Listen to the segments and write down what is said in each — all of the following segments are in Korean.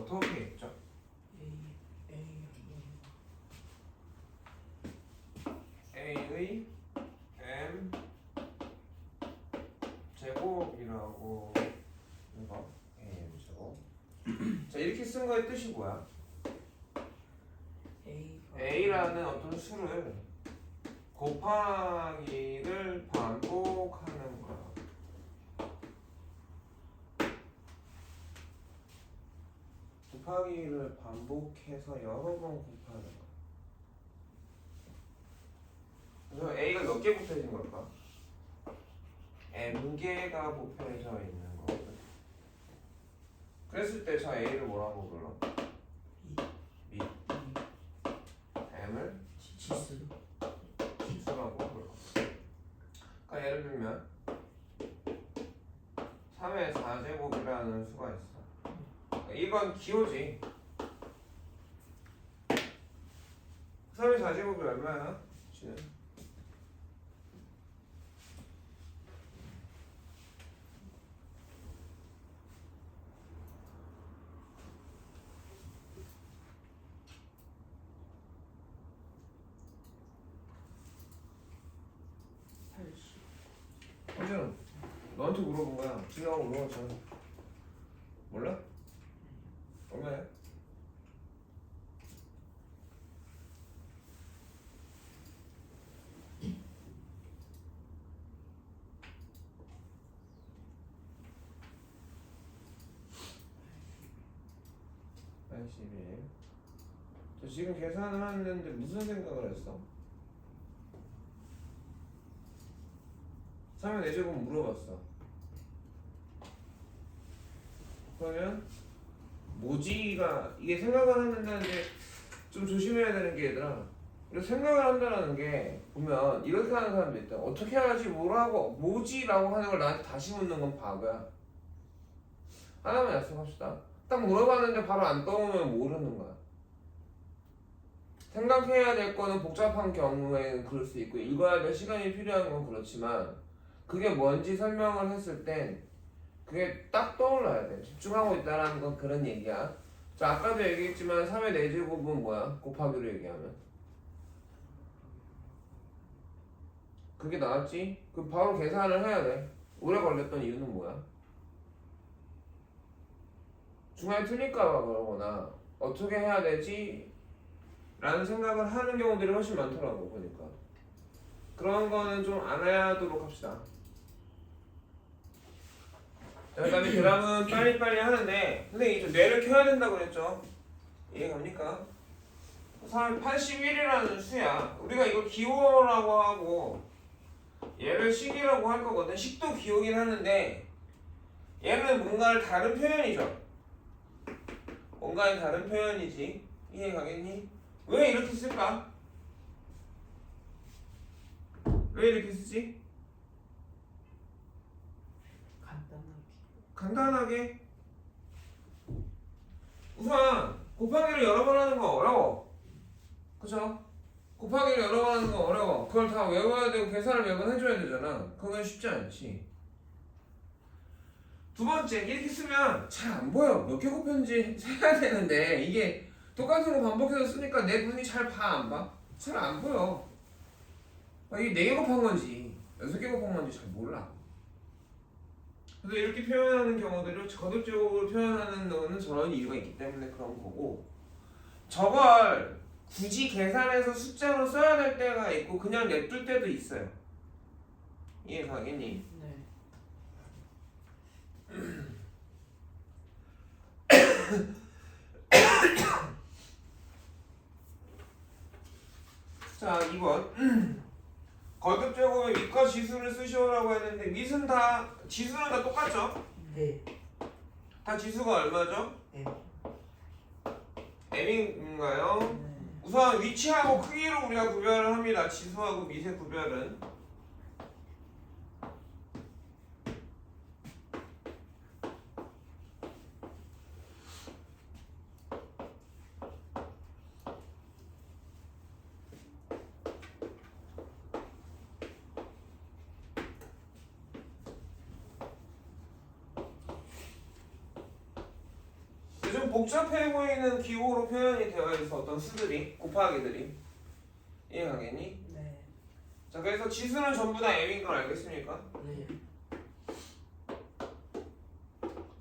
어떻게 했죠? A의 M 제곱이라고 이거 AM 제곱. 자 이렇게 쓴 거의 뜻이 뭐야? A라는 어떤 수를 곱하기를 반복하는 거야. 곱하기를 반복해서 여러 번 곱하는 거야. 그래서 A가 몇 개 곱해진 걸까? M개가 곱해져 있는 거거든. 그랬을 때 저 A를 뭐라고 불러? 미. M을 지수라고 불러. 그러니까 예를 들면 3의 4제곱이라는 수가 있어. 이건 기호지. 3의 4제곱이 얼마야? 지금 80. 어제는 너한테 물어본 거야. 지나고 물어봤잖아. 몰라? 얼마야? 저 지금 계산을 하는데 무슨 생각을 했어? 3의 4제곱 물어봤어. 그러면 뭐지가 이게 생각을 한다는데 좀 조심해야 되는 게 얘들아. 이렇게 생각을 한다는 게 보면 이렇게 하는 사람도 있다. 어떻게 하지 뭐라고 뭐지라고 하는 걸 나한테 다시 묻는 건 바보야. 하나만 약속합시다. 딱 물어봤는데 바로 안 떠오르면 모르는 거야. 생각해야 될 거는 복잡한 경우에는 그럴 수 있고 읽어야 될 시간이 필요한 건 그렇지만 그게 뭔지 설명을 했을 땐 그게 딱 떠올라야 돼. 집중하고 있다라는 건 그런 얘기야. 자 아까도 얘기했지만 3의 4제곱은 뭐야? 곱하기로 얘기하면 그게 나왔지? 그 바로 계산을 해야 돼. 오래 걸렸던 이유는 뭐야? 중간에 틀릴까 봐 그러거나 어떻게 해야 되지? 라는 생각을 하는 경우들이 훨씬 많더라고 보니까. 그런 거는 좀 안 하도록 합시다. 그 다음에 그다음은 빨리빨리 하는데 선생님이 좀 뇌를 켜야 된다고 그랬죠? 이해갑니까? 81이라는 수야. 우리가 이거 기호라고 하고 얘를 식이라고 할 거거든. 식도 기호긴 하는데 얘는 뭔가를 다른 표현이죠. 뭔가의 다른 표현이지. 이해가겠니? 왜 이렇게 쓸까? 왜 이렇게 쓰지? 간단하게. 우선 곱하기를 여러 번 하는 거 어려워. 그쵸? 곱하기를 여러 번 하는 거 어려워. 그걸 다 외워야 되고 계산을 매번 해줘야 되잖아. 그건 쉽지 않지. 두 번째, 이렇게 쓰면 잘 안 보여. 몇 개 곱했는지 세야 되는데 이게 똑같은 거 반복해서 쓰니까 내 눈이 잘 봐, 안 봐? 잘 안 보여. 이게 4개 곱한 건지 6개 곱한 건지 잘 몰라. 그래서 이렇게 표현하는 경우들을 거듭적으로 표현하는 거는 저런 이유가 있기 때문에 그런 거고, 저걸 굳이 계산해서 숫자로 써야 될 때가 있고 그냥 냅둘 때도 있어요. 이해 가겠니? 네. 자 2번 거듭제곱에 밑과 지수를 쓰시오라고 했는데 밑은 다 지수는 다 똑같죠? 네. 다 지수가 얼마죠? M. M인가요? 네. 우선 위치하고 크기로 우리가 구별을 합니다. 지수하고 밑의 구별은. 좀 복잡해 보이는 기호로 표현이 되어 있어. 어떤 수들이 곱하기들이 이해가겠니? 네. 자 그래서 지수는 전부 다 m인 걸 알겠습니까? 네.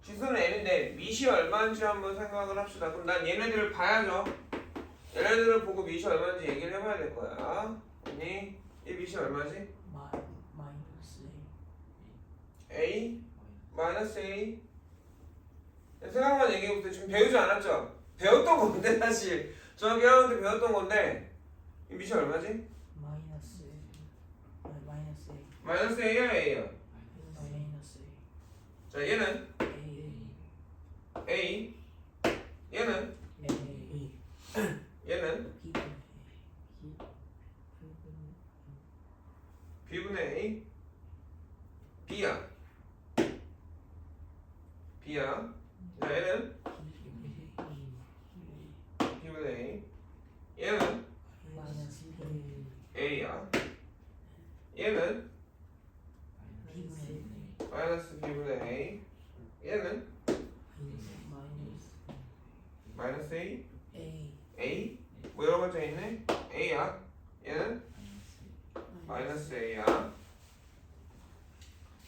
지수는 m인데 밑이 얼마인지 한번 생각을 합시다. 그럼 난 얘네들을 봐야죠. 얘네들을 보고 밑이 얼마인지 얘기를 해봐야 될 거야. 아니 이 밑이 얼마지? 마이너스 a 마이너스 a 생각만 얘기해볼때 지금 배우지 않았죠? 배웠던 건데 사실 저기 하는데 배웠던 건데 이 밑이 얼마지? 마이너스 마이너스 마이너스 a야 a야. 마이너스 자 얘는 a 얘는 얘는 b분의 a b야 b야. 자 얘는 b분의 a 얘는 마이너스 a야. 얘는 마이너스 b분의 a 얘는 마이너스 a a 뭐 여러 가지 있네. a야. 얘는 마이너스 a야.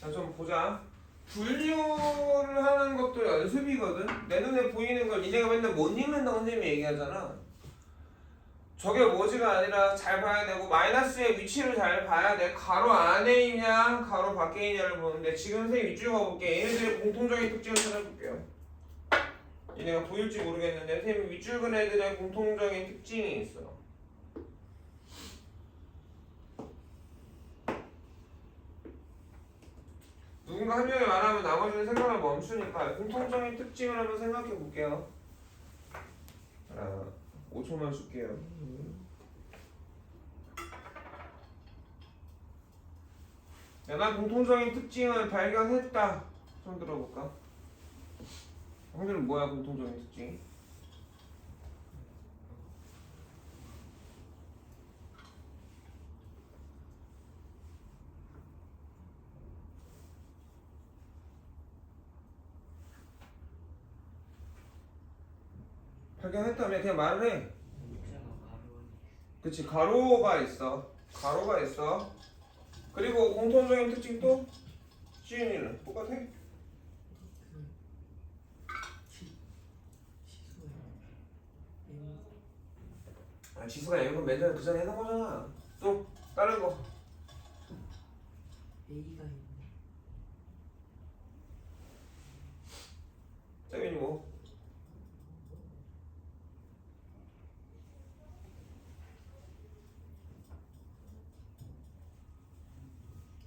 자 좀 보자. 분류를 하는 것도 연습이거든. 내 눈에 보이는 걸 니네가 맨날 못 읽는다고 선생님이 얘기하잖아. 저게 뭐지가 아니라 잘 봐야 되고 마이너스의 위치를 잘 봐야 돼. 가로 안에 있냐 가로 밖에 있냐를 보는데 지금 선생님 위주로 가볼게. 얘네들의 공통적인 특징을 찾아볼게요. 얘네가 보일지 모르겠는데 선생님 윗줄 근 애들의 공통적인 특징이 있어. 누군가 한 명이 말하면 나머지는 생각을 멈추니까 공통적인 특징을 한번 생각해 볼게요. 하나 5초만 줄게요. 난 공통적인 특징을 발견했다. 손 들어볼까? 형들은 뭐야 공통적인 특징이? 발견했다며 그냥 말을 해. 그치 가로가 있어. 가로가 있어. 그리고 공통적인 특징 또 시윤이는 똑같아. 아 지수가 M은 맨 전에 그 전에 해놓은 거잖아. 또 다른 거. A가 있네. 세빈이 뭐?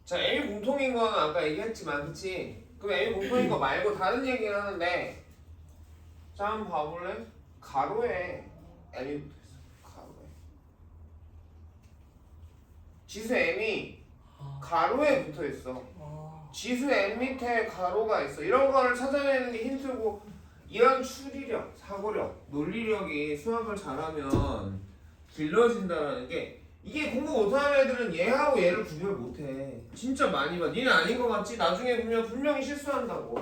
자 M이 공통인 건 아까 얘기했지만 그치? 그럼 M이 공통인 거 말고 다른 얘기를 하는데 자 한번 봐볼래? 가로에 M이 붙어있어. 가로에 지수 M이 가로에 붙어있어. 지수 M 밑에 가로가 있어. 이런 거를 찾아내는 게 힌트고 이런 추리력, 사고력, 논리력이 수학을 잘하면 길러진다는 게 이게 공부 못하는 애들은 얘하고 얘를 구별 못해. 진짜 많이 봐. 니는 아닌 거 같지? 나중에 보면 분명히 실수한다고.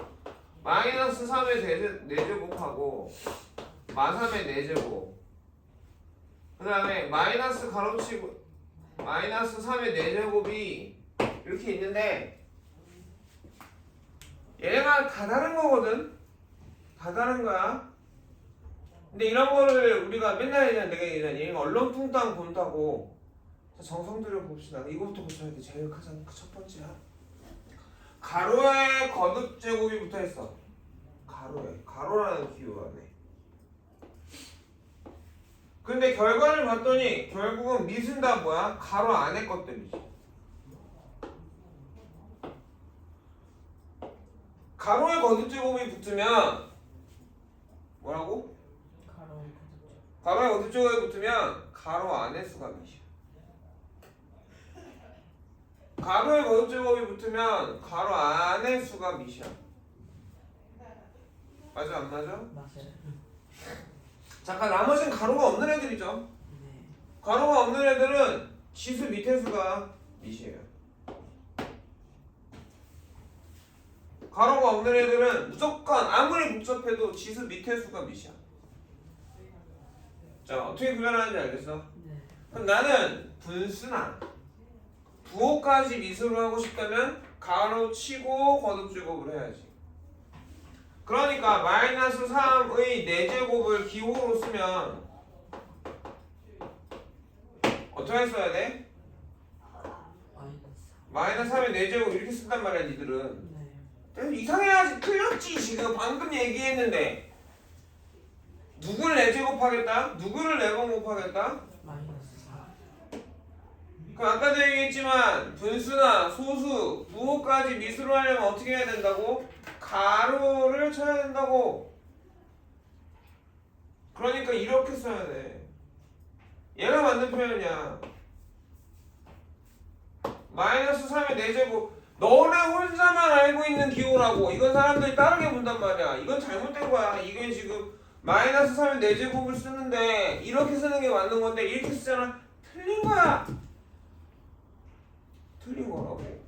마이너스 3의 4제곱하고 마3의 4제곱 그 다음에 마이너스 가로치고 마이너스 3의 4제곱이 이렇게 있는데 얘네가 다 다른 거거든? 다 다른 거야. 근데 이런 거를 우리가 맨날 내가 얘기하잖아. 얘가 얼렁뚱땅 본다고. 정성 들여 봅시다. 이거부터 보셔야 돼. 제일 가장 첫 번째야. 가로에 거듭 제곱이 붙어 있어. 가로에. 가로라는 기호 안에. 근데 결과를 봤더니 결국은 밑은 다 뭐야? 가로 안에 것들이지. 가로에 거듭 제곱이 붙으면 뭐라고? 가로에 거듭 제곱이 붙으면 가로 안의 수가 밑이야. 가로에 거듭 제곱이 붙으면 가로 안의 수가 밑이야. 맞아 안 맞아? 맞아요. 잠깐 나머지는 가로가 없는 애들이죠. 네. 가로가 없는 애들은 지수 밑에 수가 밑이에요. 가로가 없는 애들은 무조건 아무리 복잡해도 지수 밑에 수가 밑이야. 자, 어떻게 구별하는지 알겠어? 네. 그럼 나는 분수나 부호까지 미수로 하고 싶다면 가로 치고 거듭 제곱을 해야지. 그러니까 마이너스 3의 4제곱을 기호로 쓰면 어떻게 써야 돼? 마이너스 3의 4제곱 이렇게 쓴단 말이야 니들은. 네. 이상해야지. 틀렸지. 지금 방금 얘기했는데 누굴 4제곱 하겠다? 누구를 4번 곱하겠다? 마이너스 4. 그 아까도 얘기했지만 분수나 소수, 부호까지 미수로 하려면 어떻게 해야 된다고? 가로를 쳐야 된다고. 그러니까 이렇게 써야 돼. 얘가 맞는 표현이야. 마이너스 3의 4제곱. 너네 혼자만 알고 있는 기호라고. 이건 사람들이 다르게 본단 말이야. 이건 잘못된 거야. 이게 지금 마이너스 3의 4제곱을 쓰는데 이렇게 쓰는 게 맞는 건데 이렇게 쓰잖아. 틀린 거야. 틀린 거라고.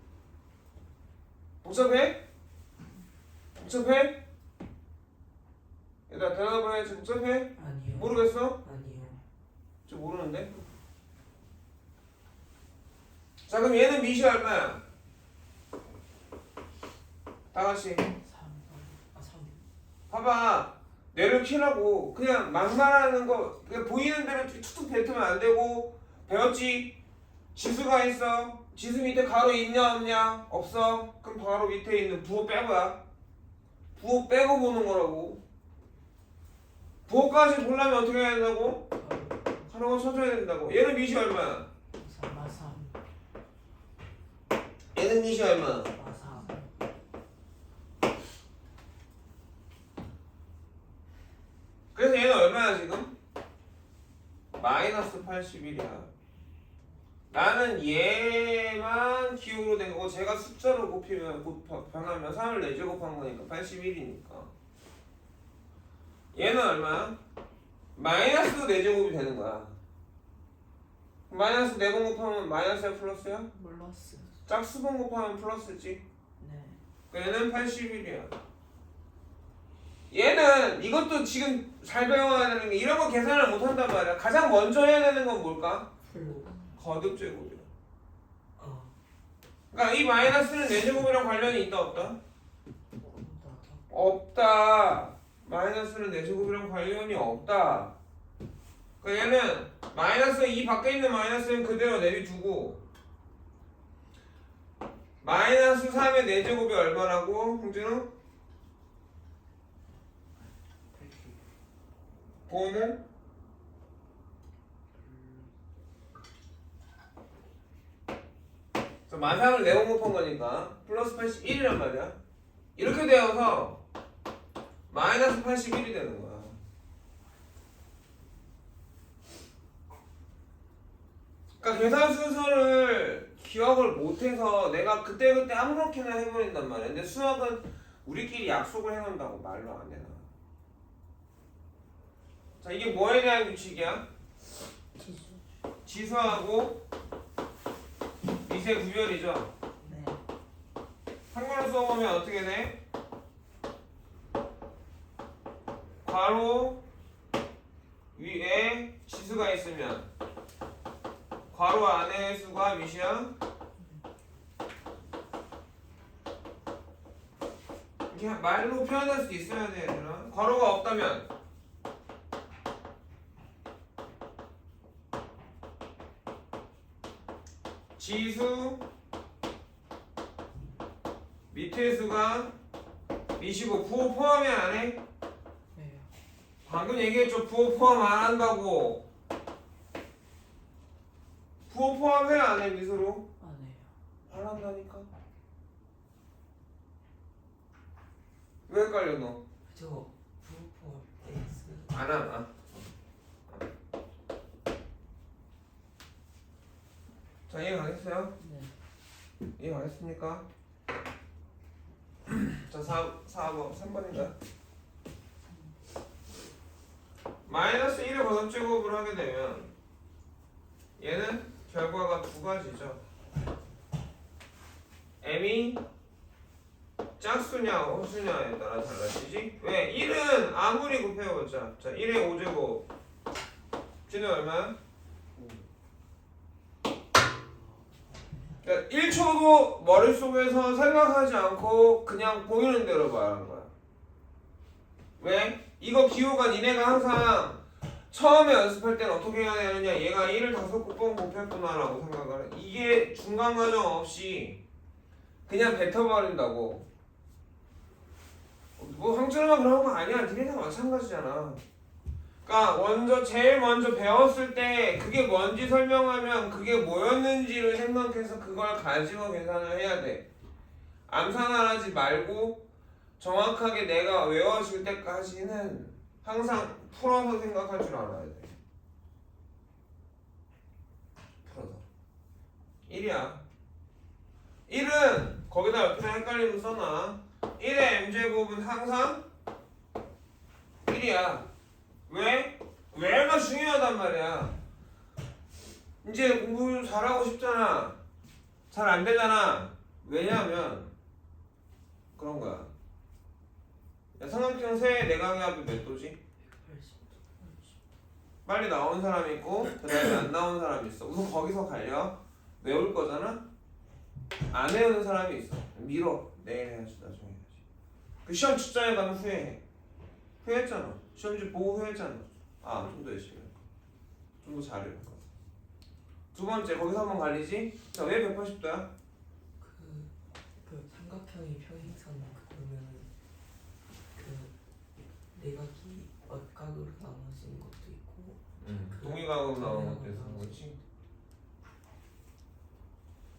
복잡해? 복잡해? 얘들아 대답을 해야지. 복잡해? 아니요. 모르겠어? 아니요. 저 모르는데? 자 그럼 얘는 밑이 얼마야? 다같이 3. 3. 봐봐. 뇌를 키라고 그냥 막말하는 거 그냥 보이는 대로 툭툭 뱉으면 안 되고. 배웠지? 지수가 있어. 지수 밑에 가로 있냐 없냐? 없어. 그럼 바로 밑에 있는 부호 빼고야. 부호 빼고 보는 거라고. 부호까지 보려면 어떻게 해야 된다고? 가로가 쳐줘야 된다고. 얘는 밑이 얼마야? 3. 3. 얘는 밑이 얼마? 3. 그래서 얘는 얼마야 지금? 마이너스 81이야. 나는 얘만 기호로 된 거고 제가 숫자로 곱히면 변하면 3을 4제곱한 거니까 81이니까. 얘는 얼마야? 마이너스도 4제곱이 되는 거야. 마이너스 4번 곱하면 마이너스야 플러스야? 몰랐어. 짝수번 곱하면 플러스지. 네. 얘는 81이야. 얘는 이것도 지금 잘 배워야 되는 게 이런 거 계산을 못 한단 말이야. 가장 먼저 해야 되는 건 뭘까? 풀로. 거듭 제곱이야. 어. 그러니까 이 마이너스는 4제곱이랑 관련이 있다 없다? 없다. 없다. 마이너스는 4제곱이랑 관련이 없다. 그러니까 얘는 마이너스 이 밖에 있는 마이너스는 그대로 내비두고 마이너스 3의 4제곱이 얼마라고? 홍진우? 5는? 마상을 4번 곱한 거니까 플러스 81이란 말이야. 이렇게 되어서 마이너스 81이 되는 거야. 그러니까 계산 순서를 기억을 못해서 내가 그때그때 아무렇게나 해버린단 말이야. 근데 수학은 우리끼리 약속을 해놓는다고 말로 안 해놔. 자 이게 뭐에 대한 규칙이야? 지수. 지수하고 밑의 구별이죠. 네. 한글로 써보면 어떻게 돼? 괄호 위에 지수가 있으면 괄호 안에 수가 몇이야? 이렇게 말로 표현할 수 있어야 돼 얘들아. 괄호가 없다면 지수 밑에 수가 미시고 부호 포함이 안 해? 왜요? 방금 얘기했죠. 부호 포함 안 한다고. 부호 포함해 안 해 미소로? 안 해요. 안 한다니까. 왜 헷갈려 너? 저 부포 댄스. 안 하나. 자 이해 가겠어요? 네. 이해 가겠습니까? 자 4번 3번인가요? 마이너스 1의 거듭제곱을 하게 되면 얘는 결과가 두 가지죠. m이 짝수냐 호수냐에 따라 달라지지? 왜? 1은 아무리 곱해보자. 자 1의 5제곱 G는 얼마야? 그러니까 1초도 머릿속에서 생각하지 않고 그냥 보이는 대로 말하는 거야. 왜? 이거 기호가 니네가 항상 처음에 연습할 때는 어떻게 해야 되느냐, 얘가 1을 5번 곱했구나 라고 생각을 해. 이게 중간 과정 없이 그냥 뱉어버린다고. 뭐 황준호만 그런 거 아니야. 니네 다 마찬가지잖아. 그러니까 제일 먼저 배웠을 때 그게 뭔지 설명하면 그게 뭐였는지를 생각해서 그걸 가지고 계산을 해야 돼. 암산하지 말고 정확하게 내가 외워질 때까지는 항상 풀어서 생각할 줄 알아야 돼. 풀어서 1이야. 1은 거기다 옆에 헷갈리면 써놔. 1의 m제곱은 항상 1이야. 왜? 왜가 중요하단 말이야. 이제 공부 좀 잘하고 싶잖아. 잘 안 되잖아. 왜냐하면 그런 거야. 삼각형 세 내각의 합이 몇 도지? 180. 빨리 나온 사람이 있고 그 다음에 안 나온 사람이 있어. 우선 거기서 갈려. 외울 거잖아? 안 외우는 사람이 있어. 밀어. 내일 해야지, 나중에 해야지. 그 시험 직전에 가면 후회해. 후회했잖아. 시험지 보고 후회했잖아. 아, 좀 더 열심히 할 거. 좀 더 잘해. 두 번째, 거기서 한번 갈리지? 자, 왜 180도야? 그 삼각형이 평행선 그러면 그 내각이 역각으로 나눠지는 것도 있고 동의각으로 나오는 것도 있는 거지.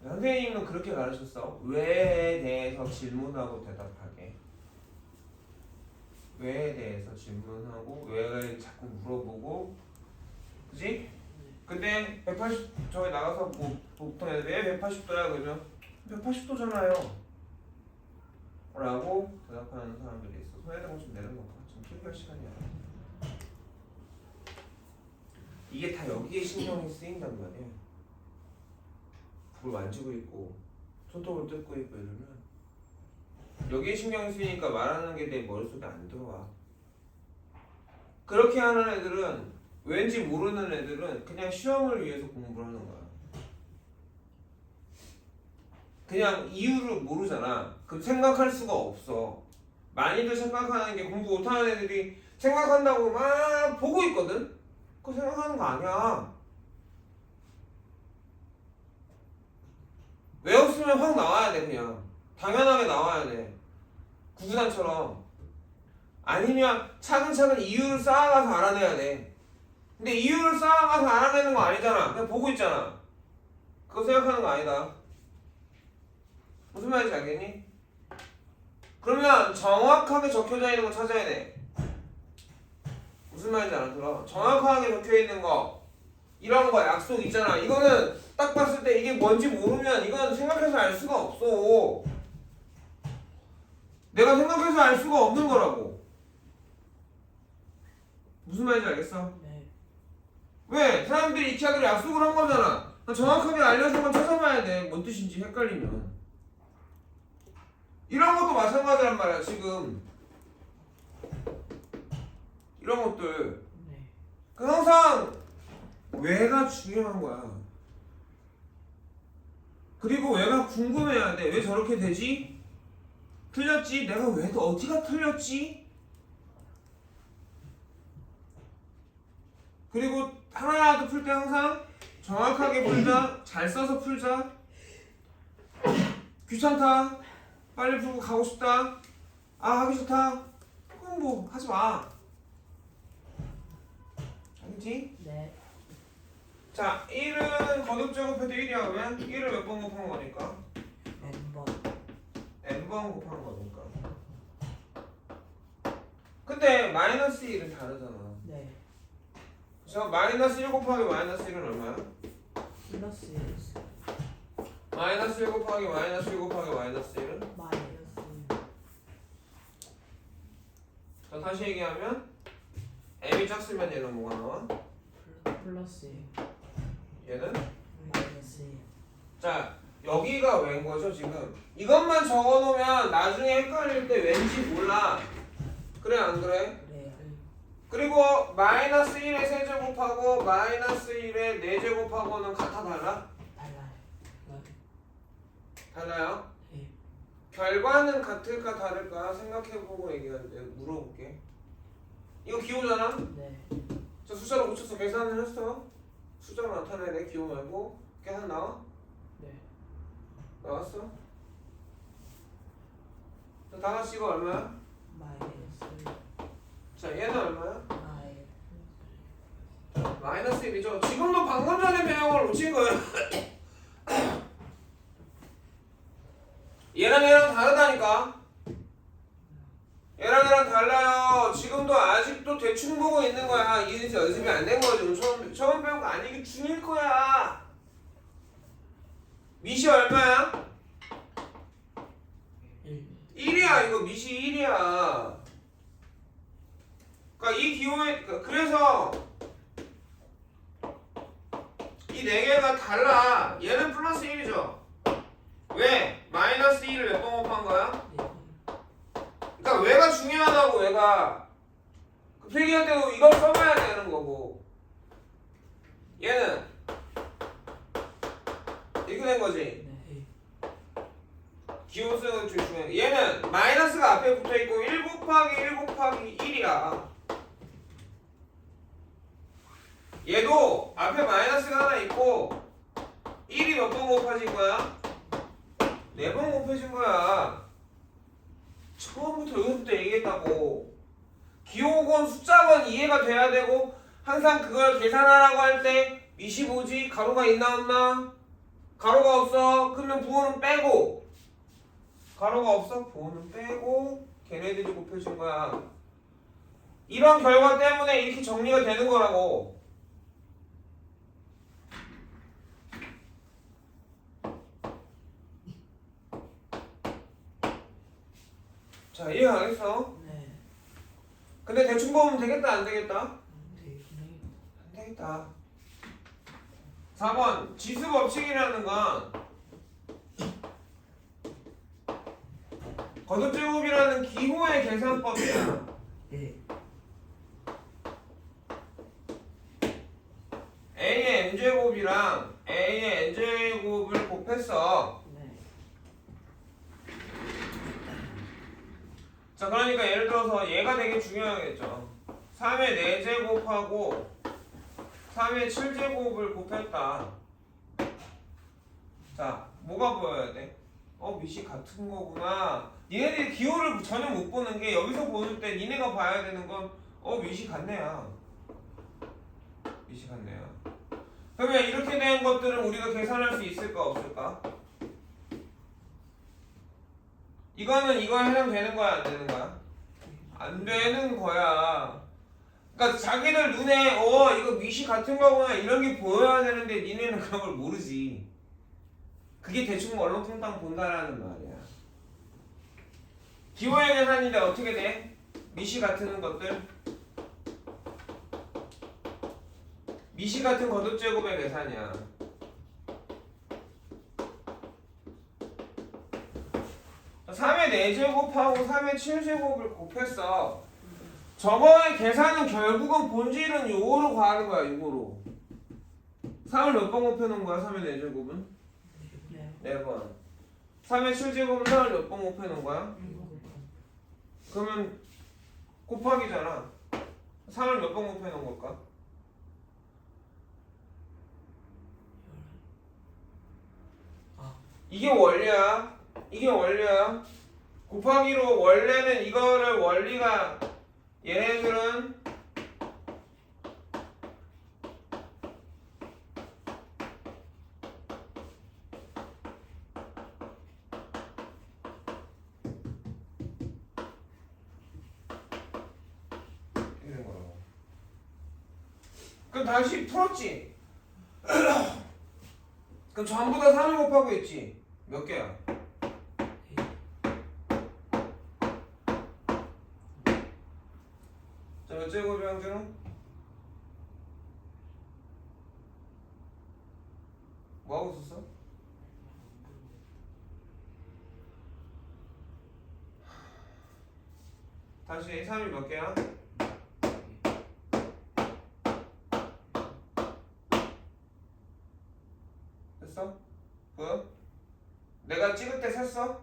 선생님은 그렇게 가르쳤어. 왜에 대해서 질문하고 대답하게. 왜에 대해서 질문하고 왜를 자꾸 물어보고, 그지? 근데 180 저기 나가서 뭐 보통 왜 180도야 그러면 180도잖아요 라고 대답하는 사람들이 있어. 손에 대고 좀 내려놓고 좀 필요할 시간이야. 이게 다 여기에 신경이 쓰인단 말이야. 불 만지고 있고 손톱을 뜯고 있고 이러면 여기에 신경이 쓰이니까 말하는 게 내 머릿속에 안 들어와. 그렇게 하는 애들은, 왠지 모르는 애들은 그냥 시험을 위해서 공부를 하는 거야. 그냥 이유를 모르잖아. 그럼 생각할 수가 없어. 많이들 생각하는 게, 공부 못하는 애들이 생각한다고 막 보고 있거든? 그거 생각하는 거 아니야. 외웠으면 확 나와야 돼. 그냥 당연하게 나와야 돼. 구구단처럼. 아니면 차근차근 이유를 쌓아가서 알아내야 돼. 근데 이유를 쌓아가서 알아내는 거 아니잖아. 그냥 보고 있잖아. 그거 생각하는 거 아니다. 무슨 말인지 알겠니? 그러면 정확하게 적혀져 있는 거 찾아야 돼. 무슨 말인지 알아들어? 정확하게 적혀 있는 거, 이런 거 약속 있잖아. 이거는 딱 봤을 때 이게 뭔지 모르면 이건 생각해서 알 수가 없어. 내가 생각해서 알 수가 없는 거라고. 무슨 말인지 알겠어? 네. 왜? 사람들이 이렇게 하기로 약속을 한 거잖아. 정확하게 알려서만 찾아봐야 돼. 뭔 뜻인지 헷갈리면. 이런 것도 마찬가지란 말이야. 지금 이런 것들 네. 항상 왜가 중요한 거야. 그리고 왜가 궁금해야 돼. 왜 저렇게 되지? 틀렸지? 내가 왜 어디가 틀렸지? 그리고 하나라도 풀 때 항상 정확하게 풀자. 잘 써서 풀자. 귀찮다. 빨리 풀고 가고 싶다. 아, 하기 싫다. 그럼 뭐 하지 마. 알겠지? 네. 자, 1은 거듭 제곱해도 1이야. 그러면 1을 몇 번 곱한 거니까? n번. n번 곱한 거니까. 근데 마이너스 1은 다르잖아. 네. 그래서 마이너스 1 곱하기 마이너스 1은 얼마야? 플러스 1. 마이너스 1 곱하기 마이너스 1 곱하기 마이너스 1은? 마이너스 자, 다시 얘기하면 m이 짝수면 얘는 뭐가 나와? 플러스 1. 얘는? 마이너스 1. 자, 여기가 웬 거죠 지금? 이것만 적어놓으면 나중에 헷갈릴 때 왠지 몰라. 그래 안 그래? 그래요. 그리고 마이너스 1의 세제곱하고 마이너스 1의 4제곱하고는 같아 달라? 달라요. 달라요? 네. 결과는 같을까 다를까 생각해보고 얘기하는데 물어볼게. 이거 기호잖아? 네. 자 숫자로 고쳐서 계산을 했어. 숫자로 나타내야 돼. 기호 말고. 계산 나와? 네. 나왔어? 자, 다 같이 이거 얼마야? 마이너스. 자 얘는 얼마야? 마이너스. 마이너스 1이죠. 지금도 방금 전에 배운 걸 놓친 거예요. 얘랑 얘랑 다르다니까. 얘랑 얘랑 달라요. 지금도 아직도 대충 보고 있는 거야. 이게 연습이 안 된 거지. 처음 배운 거 아니기 중일 거야. 미시 얼마야? 1. 1이야. 이거 미시 1이야. 그러니까 이 기호에 그래서 이 네 개가 달라. 얘는 플러스 1이죠. 왜? 마이너스 1을 몇 번 곱한 거야? 그러니까 왜가 중요하다고. 왜가 그 필기할 때도 이걸 써봐야 되는 거고. 얘는 이렇게 된 거지. 네. 기호 쓰는 게 중요해. 얘는 마이너스가 앞에 붙어 있고 1 곱하기 1 곱하기 1이야. 얘도 앞에 마이너스가 하나 있고 1이 몇 번 곱해진 거야? 4번 곱해진 거야. 처음부터 여기서부터 얘기했다고. 기호건 숫자건 이해가 돼야 되고 항상 그걸 계산하라고 할 때 미시 뭐지? 가로가 있나 없나? 가로가 없어. 그러면 부호는 빼고. 가로가 없어? 부호는 빼고 걔네들이 곱해진 거야. 이런 결과 때문에 이렇게 정리가 되는 거라고. 자 이해 가겠어? 네. 근데 대충 보면 되겠다 안 되겠다? 되긴 해요. 안 되겠다. 4번 지수 법칙이라는 건 거듭제곱이라는 기호의 계산법이야. 네. A의 n제곱이랑 A의 n제곱을 곱했어. 네. 자 그러니까 예를 들어서 얘가 되게 중요하겠죠. 3의 4제곱하고 3의 7제곱을 곱했다. 자 뭐가 보여야 돼? 미시 같은 거구나. 얘네들이 기호를 전혀 못 보는 게 여기서 보는 때 니네가 봐야 되는 건 미시 같네야. 미시 같네야. 그러면 이렇게 된 것들은 우리가 계산할 수 있을까 없을까? 이거는 이거에 해당되는 거야 안 되는 거야? 안 되는 거야. 그러니까 자기들 눈에 이거 미시 같은 거구나 이런 게 보여야 되는데 니네는 그런 걸 모르지. 그게 대충 얼렁뚱땅 본다라는 말이야. 기호의 계산인데 어떻게 돼? 미시 같은 것들 미시 같은 거듭제곱의 계산이야. 자, 3의 4제곱하고 3의 7제곱을 곱했어. 저거의 계산은 결국은 본질은 요거로 가는 거야. 요거로 3을 몇 번 곱해놓은 거야? 3의 4제곱은? 네. 4번. 3의 7제곱은 3을 몇 번 곱해놓은 거야? 7번. 그러면 곱하기잖아. 3을 몇 번 곱해놓은 걸까? 이게 원리야. 이게 원리야. 곱하기로 원래는 이거를 원리가 얘네들은 이런 거라고. 그럼 다시 풀었지. 그럼 전부 다 3을 곱하고 있지. 몇 개야? 자, 몇 제곱이 형제는? 뭐 하고 있었어? 다시 3이 몇 개야? 됐어? 그? 내가 찍을 때 셌어?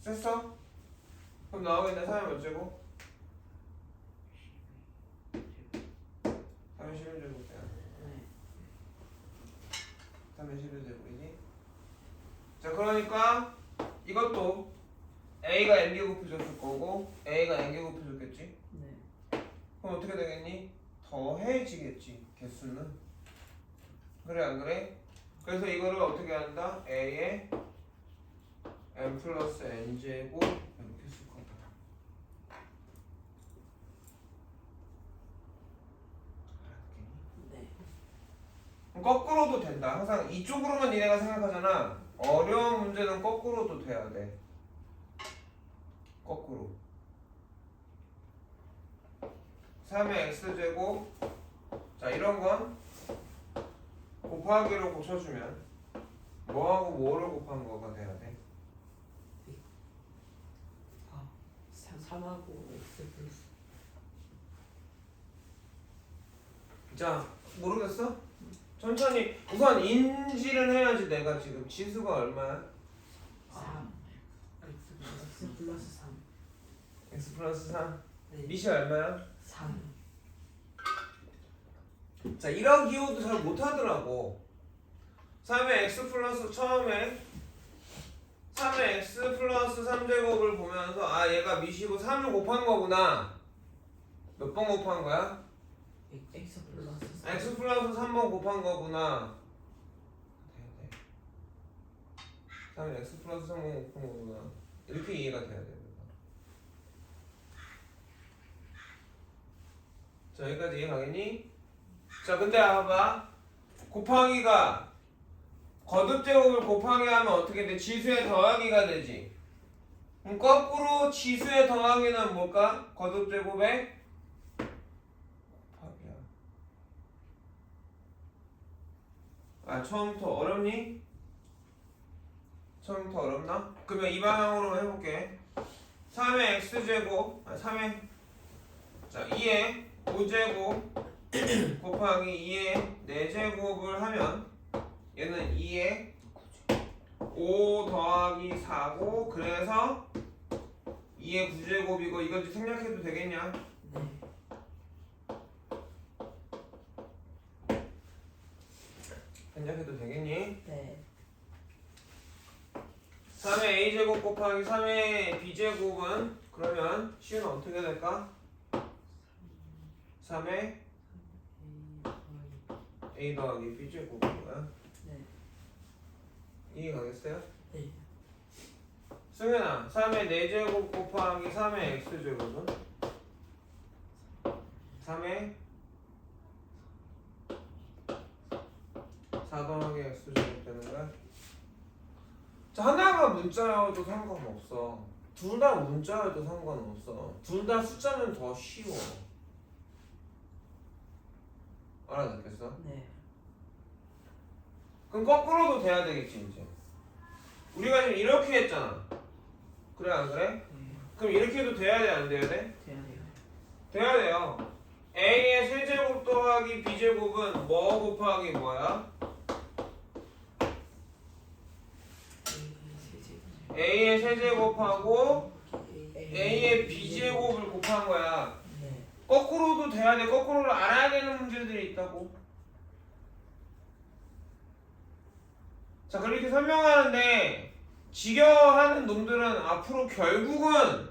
셌어? 그럼 나오겠네. 3이 몇 제곱? 3이 11제곱이야. 3이 11제곱이지? 자, 그러니까 이것도 A가 n제곱해줬을 거고 A가 n제곱해줬겠지? 네. 그럼 어떻게 되겠니? 더해지겠지, 개수는. 그래 안 그래? 그래서 이거를 어떻게 한다? A에 n 플러스 n제곱 이렇게 쓸 거다. 네. 그럼 거꾸로도 된다. 항상 이쪽으로만 니네가 생각하잖아. 어려운 문제는 거꾸로도 돼야 돼. 거꾸로. 3의 x제곱. 자, 이런 건 곱하기로 고쳐주면 뭐하고 뭐를 곱한 거가 돼야 돼? 3하고 x 플러스. 자, 모르겠어? 천천히. 우선 인지를 해야지. 내가 지금 지수가 얼마야? 3. x 플러스 3. x 플러스 3. 네. 밑이 얼마야? 3. 자, 이런 기호도 잘 못하더라고. 3의 x 플러스 처음에 3의 x 플러스 3제곱을 보면서 아, 얘가 밑이고 3을 곱한 거구나. 몇 번 곱한 거야? x 플러스 3. x 플러스 3번 곱한 거구나. 3의 x 플러스 3번 곱한 거구나. 이렇게 이해가 돼야 돼. 자, 여기까지 이해 가겠니? 자, 근데 봐봐. 곱하기가 거듭제곱을 곱하기 하면 어떻게 돼? 지수의 더하기가 되지. 그럼 거꾸로 지수의 더하기는 뭘까? 거듭제곱의 곱하기야. 아, 처음부터 어렵니? 처음부터 어렵나? 그러면 이 방향으로 해볼게. 3의 x제곱 3의 자 2의 5제곱 곱하기 2의 4제곱을 하면 얘는 2의 5 더하기 4고 그래서 2의 9제곱이고 이건 생략해도 되겠냐? 네. 생략해도 되겠니? 네. 3의 a제곱 곱하기 3의 b제곱은 그러면 C는 어떻게 될까? 3의 a 더하기 b제곱인 거야. 네. 이해 가겠어요? 네. 승현아, 3의 4제곱 곱하기 3의 x제곱은? 3의 4 더하기 x제곱 되는 거야? 자, 하나가 문자여도 상관없어. 둘 다 문자여도 상관없어. 둘 다 숫자면 더 쉬워. 알아듣겠어? 네. 그럼 거꾸로도 돼야 되겠지 이제. 우리가 지금 이렇게 했잖아. 그래 안 그래? 네. 그럼 이렇게 해도 돼야 돼 안 돼야 돼? 돼야 돼요. 돼야 돼요. a의 세제곱 더하기 b제곱은 뭐 곱하기 뭐야? a의 세제곱하고 a의 b제곱을 곱한 거야. 네. 거꾸로도 돼야 돼. 거꾸로를 알아야 되는 문제들이 있다고. 자, 그렇게 설명하는데 지겨워하는 놈들은 앞으로 결국은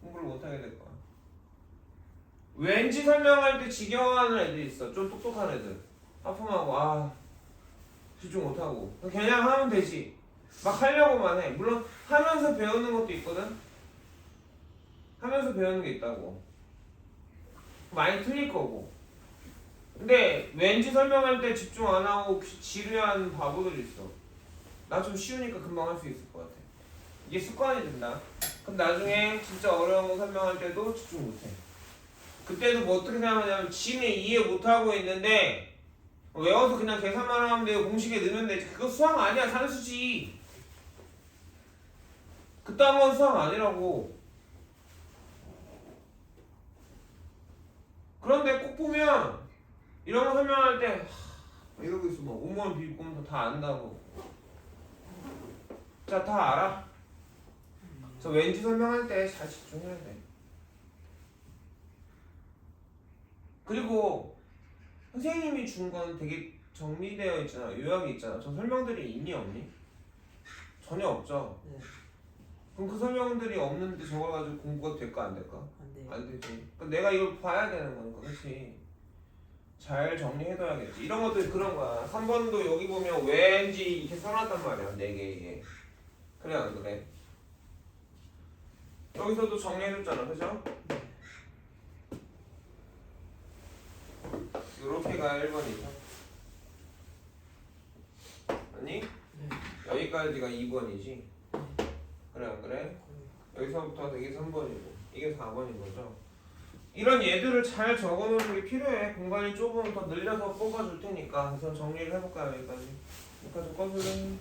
공부를 못하게 될 거야. 왠지 설명할 때 지겨워하는 애들이 있어. 좀 똑똑한 애들. 하품하고 집중 못하고 그냥 하면 되지. 막 하려고만 해. 물론 하면서 배우는 것도 있거든. 하면서 배우는 게 있다고. 많이 틀릴 거고. 근데 왠지 설명할 때 집중 안 하고 지루한 바보들이 있어. 나 좀 쉬우니까 금방 할 수 있을 것 같아. 이게 습관이 된다. 그럼 나중에 진짜 어려운 거 설명할 때도 집중 못 해. 그때도 뭐 어떻게 생각하냐면 지는 이해 못 하고 있는데 외워서 그냥 계산만 하면 돼요. 공식에 넣으면 돼. 그거 수학 아니야. 산수지. 그딴 건 수학 아니라고. 그런데 꼭 보면 이런 거 설명할 때 이러고 있어. 뭐 공무원 비비꼼수 다 안다고. 자, 다 알아? 저 왠지 설명할 때 잘 집중해야 돼. 그리고 선생님이 준 건 되게 정리되어 있잖아. 요약이 있잖아. 저 설명들이 있니 없니? 전혀 없죠. 네. 그럼 그 설명들이 없는데 저걸 가지고 공부가 될까 안 될까? 안 돼요. 안 되지. 그러니까 내가 이걸 봐야 되는 거니까, 그렇지? 잘 정리해둬야겠지. 이런 것들 그런 거야. 3번도 여기 보면 왠지 이렇게 써놨단 말이야. 4개에. 그래 안 그래? 여기서도 정리해줬잖아, 그죠? 요렇게가 1번이죠. 아니? 네. 여기까지가 2번이지. 그래 안 그래? 여기서부터 되게 3번이고 이게 4번인 거죠. 이런 얘들을 잘 적어놓는 게 필요해. 공간이 좁으면 더 늘려서 뽑아줄 테니까. 그래서 정리를 해볼까요? 여기까지. 여기까지 꺼줄래?